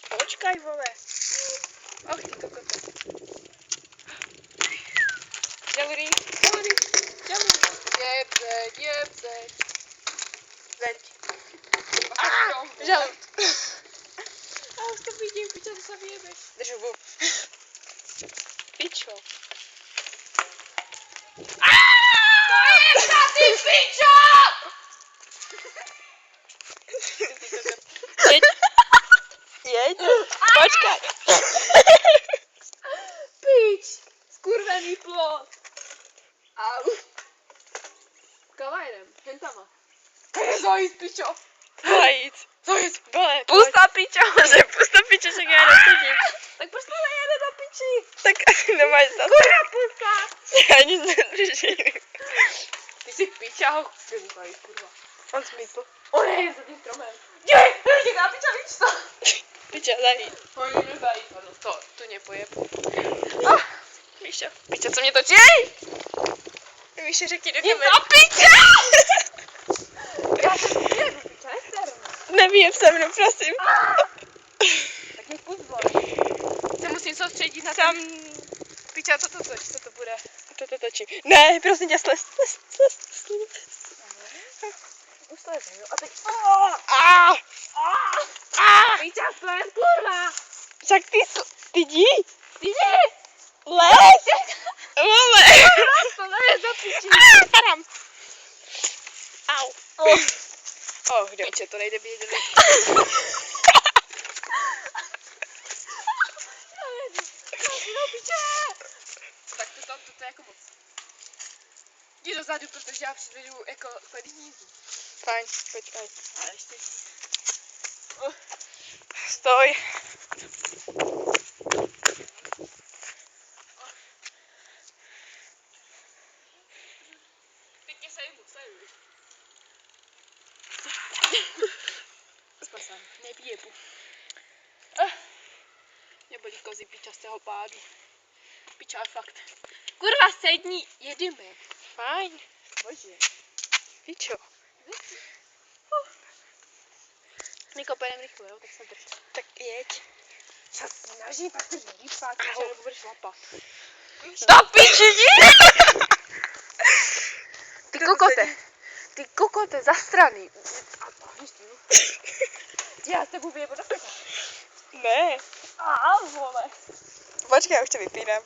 Počkaj, vole. Och, ty kokoto. Celery. Jebzeď. Zeď. Žalud. A už to vidím, pičo, to sa vyjebeš. Drž hubu. Pičo. Ty pičo! Jeď. Počkaj. Pič. Skurvený plot. Au. Kavajrem, hentama. Kaj je zajíc, pičo? Zajíc, bole. Pusta pičo, však já nesedím. Tak proč to nejede do piči? Tak nemáš zase. Kurva pusta. Já nic nedržím. Ty jsi piča, nevíkají, kurva. On smysl. On je za tím stromem. Děká piča, víš to? Piča, zajíc. Oni nezajíc, to tu nepojeb. Víš piča, co mě točí? Víš, řekni do kamery. Něco piča! Já jsem vyjedu, piča, nevyjeb se mnou, prosím. Tak mi pust, se musím soustředit na tam. Piča, co to točí, co to bude? To točí. Ne, prosím tě, slez. Už slez, jo? A teď... Piča, slez, kurva! Však ty jdi! Les! Vole! To les do piči! Padám! Au! Kdoče, to nejde být dělit. Tak to je jako moc. Jdi dozadu, protože já předvedu jako klidný. Fajn, počkej. Ale ještě stoj. Pěkně sejmu. Spasám, nevyjebu. Nebolí kozy piča z toho pádu. Piča, fakt. Kurva, sedni, jedeme. Fajn. Bože. Pičo. My koperem rychle, jo, tak se drž. Tak jeď. Čas si nažij, pak to jdi spát, nebo budeš lapat. Do piči, Ty kokote, zastraný. Já s tebou vyjebu do peka. Ne. Vole. Počkej, já už to vypínám.